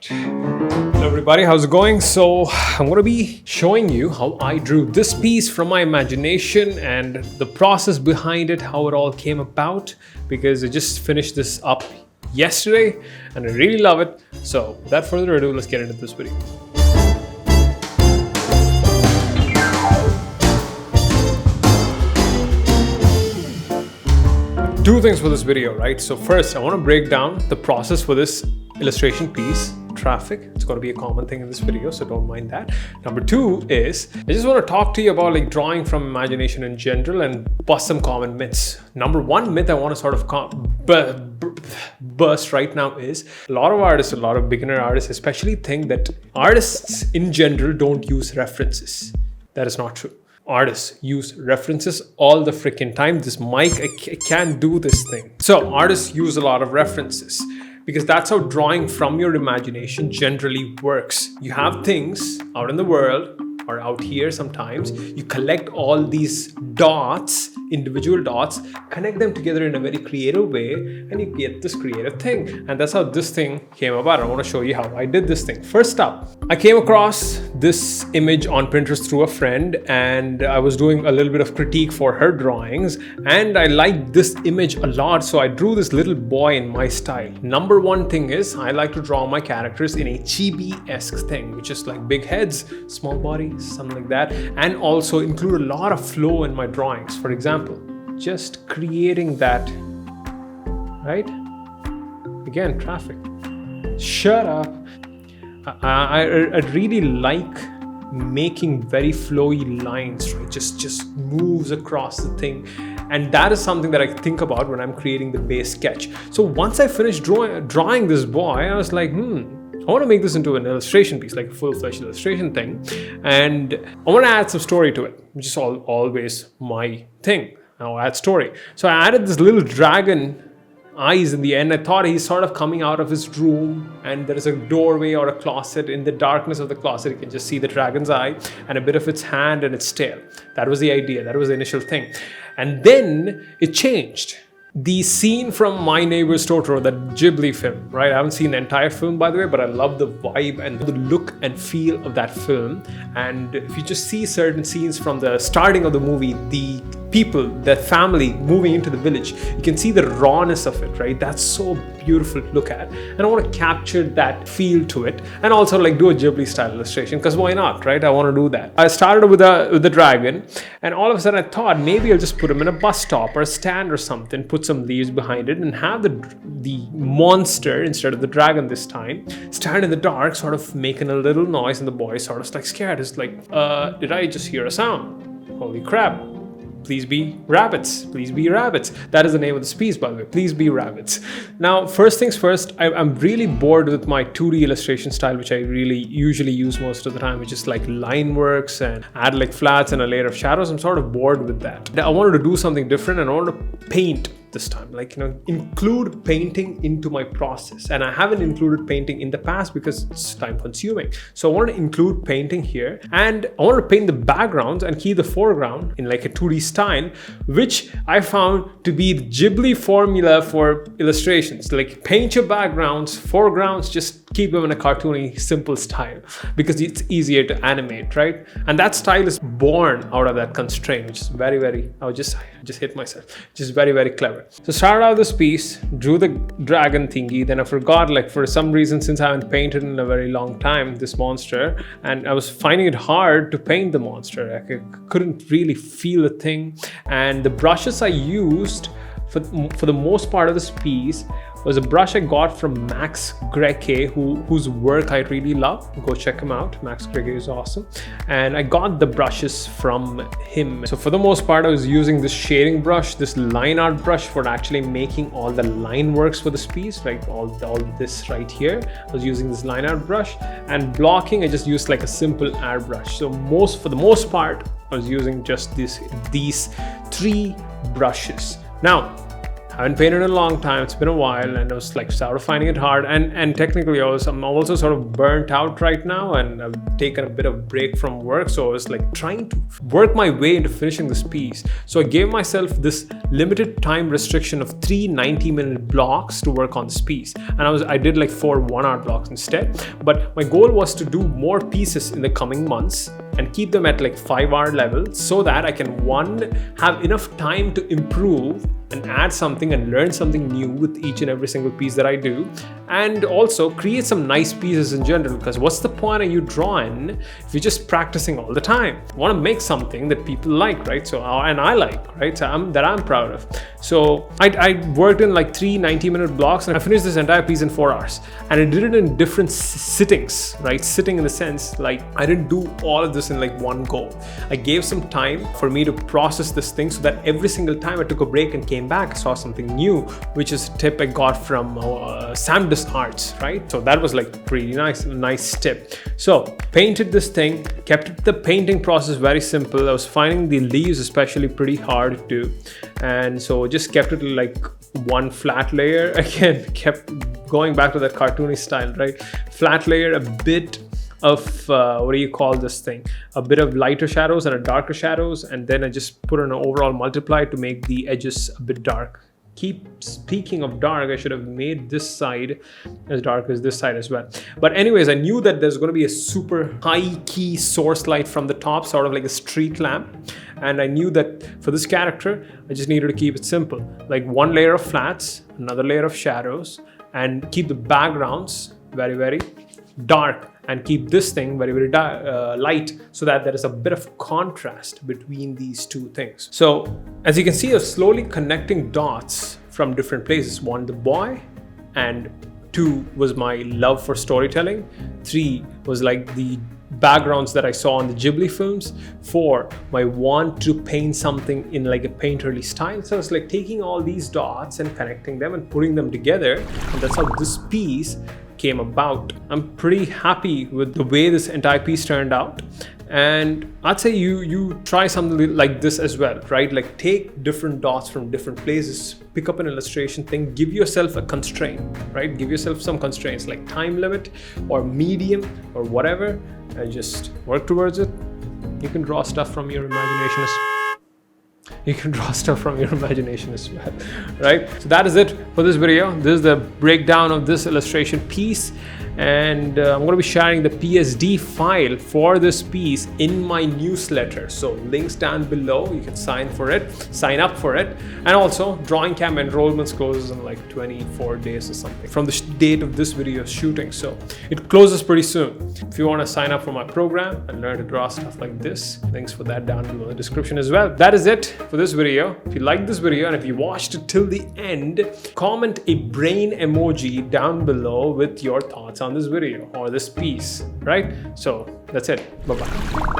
Hello everybody, how's it going? So I'm going to be showing you how I drew this piece from my imagination and the process behind it, how it all came about, because I just finished this up yesterday and I really love it. So without further ado, let's get into this video. Two things for this video, right? So first, I want to break down the process for this illustration piece, traffic. It's going to be a common thing in this video, so don't mind that. Number two is, I just want to talk to you about like drawing from imagination in general and bust some common myths. Number one myth I want to sort of burst right now is a lot of artists, a lot of beginner artists especially, think that artists in general don't use references. That is not true. Artists use references all the freaking time. This mic, I can't do this thing. So artists use a lot of references because that's how drawing from your imagination generally works. You have things out in the world or out here sometimes, you collect all these dots, individual dots, connect them together in a very creative way, and you get this creative thing. And that's how this thing came about. I want to show you how I did this thing. First up, I came across this image on Pinterest through a friend, and I was doing a little bit of critique for her drawings, and I liked this image a lot, so I drew this little boy in my style. Number one thing is, I like to draw my characters in a chibi-esque thing, which is like big heads, small bodies, something like that, and also include a lot of flow in my drawings. For example, just creating that, right? Again, traffic. Shut up. I really like making very flowy lines, right? Just moves across the thing. And that is something that I think about when I'm creating the base sketch. So once I finished drawing this boy, I was like, I want to make this into an illustration piece, like a full-fledged illustration thing. And I want to add some story to it, which is always my thing. I'll add story. So I added this little dragon eyes in the end. I thought he's sort of coming out of his room and there is a doorway or a closet. In the darkness of the closet, you can just see the dragon's eye and a bit of its hand and its tail. That was the idea. That was the initial thing. And then it changed. The scene from My Neighbor's Totoro, that Ghibli film, right? I haven't seen the entire film, by the way, but I love the vibe and the look and feel of that film. And if you just see certain scenes from the starting of the movie, the people, the family moving into the village, you can see the rawness of it, right? That's so beautiful to look at. And I want to capture that feel to it and also like do a Ghibli style illustration, because why not, right? I want to do that. I started with the dragon, and all of a sudden I thought maybe I'll just put him in a bus stop or a stand or something, put some leaves behind it, and have the monster, instead of the dragon this time, stand in the dark, sort of making a little noise, and the boy sort of like scared. It's like, did I just hear a sound? Holy crap. Please be rabbits. Please be rabbits. That is the name of this piece, by the way. Please be rabbits. Now, first things first, I'm really bored with my 2D illustration style, which I really usually use most of the time, which is like line works and add like flats and a layer of shadows. I'm sort of bored with that. I wanted to do something different, and I wanted to paint this time, like, include painting into my process. And I haven't included painting in the past because it's time consuming. So I want to include painting here, and I want to paint the backgrounds and keep the foreground in like a 2D style, which I found to be the Ghibli formula for illustrations. Like, paint your backgrounds, foregrounds, just keep them in a cartoony, simple style, because it's easier to animate, right? And that style is born out of that constraint, which is very, I just hit myself, just very clever. So started out this piece, drew the dragon thingy, then I forgot, like for some reason, since I haven't painted in a very long time, this monster, and I was finding it hard to paint the monster. I couldn't really feel the thing, and the brushes I used for the most part of this piece was a brush I got from Max Greke, whose work I really love. Go check him out. Max Greke is awesome. And I got the brushes from him. So for the most part, I was using this shading brush, this line art brush, for actually making all the line works for this piece, like all this right here. I was using this line art brush, and blocking, I just used like a simple airbrush. So for the most part, I was using just these 3 brushes. Now, haven't painted in a long time. It's been a while, and I was like sort of finding it hard. And technically, I'm also sort of burnt out right now, and I've taken a bit of break from work. So I was like trying to work my way into finishing this piece. So I gave myself this limited time restriction of 3 90-minute blocks to work on this piece, and I did like 4 1-hour blocks instead. But my goal was to do more pieces in the coming months and keep them at like 5-hour level, so that I can, one, have enough time to improve and add something and learn something new with each and every single piece that I do, and also create some nice pieces in general. Because what's the point of you drawing if you're just practicing all the time? You want to make something that people like, right? So, and I like, right? So that I'm proud of. So I worked in like 3 90-minute blocks, and I finished this entire piece in 4 hours. And I did it in different sittings, right? Sitting in the sense, like, I didn't do all of this in like one go. I gave some time for me to process this thing, so that every single time I took a break and came back, I saw something new, which is a tip I got from Samdus Arts, right? So that was like pretty nice tip. So painted this thing, kept the painting process very simple. I was finding the leaves especially pretty hard to do, and so just kept it like one flat layer. Again, kept going back to that cartoony style, right? Flat layer, a bit of what do you call this thing, a bit of lighter shadows and a darker shadows, and then I just put on an overall multiply to make the edges a bit dark. Speaking of dark, I should have made this side as dark as this side as well. But anyways, I knew that there's going to be a super high key source light from the top, sort of like a street lamp, and I knew that for this character I just needed to keep it simple, like one layer of flats, another layer of shadows, and keep the backgrounds very, very dark, and keep this thing very, very light, so that there is a bit of contrast between these two things. So as you can see, I'm slowly connecting dots from different places. 1, the boy, and 2 was my love for storytelling. 3 was like the backgrounds that I saw in the Ghibli films. 4, my want to paint something in like a painterly style. So it's like taking all these dots and connecting them and putting them together, and that's how this piece came about. I'm pretty happy with the way this entire piece turned out, and I'd say you try something like this as well, right? Like take different dots from different places, pick up an illustration thing, give yourself a constraint, right? Give yourself some constraints like time limit or medium or whatever, and just work towards it. You can draw stuff from your imagination as well, right? So that is it for this video. This is the breakdown of this illustration piece, and I'm going to be sharing the PSD file for this piece in my newsletter. So links down below, you can sign up for it, and also drawing camp enrollments closes in like 24 days or something from the date of this video shooting. So it closes pretty soon. If you want to sign up for my program and learn to draw stuff like this, links for that down below in the description as well. That is it for this video. If you liked this video and if you watched it till the end, comment a brain emoji down below with your thoughts on this video or this piece, right? So that's it. Bye-bye.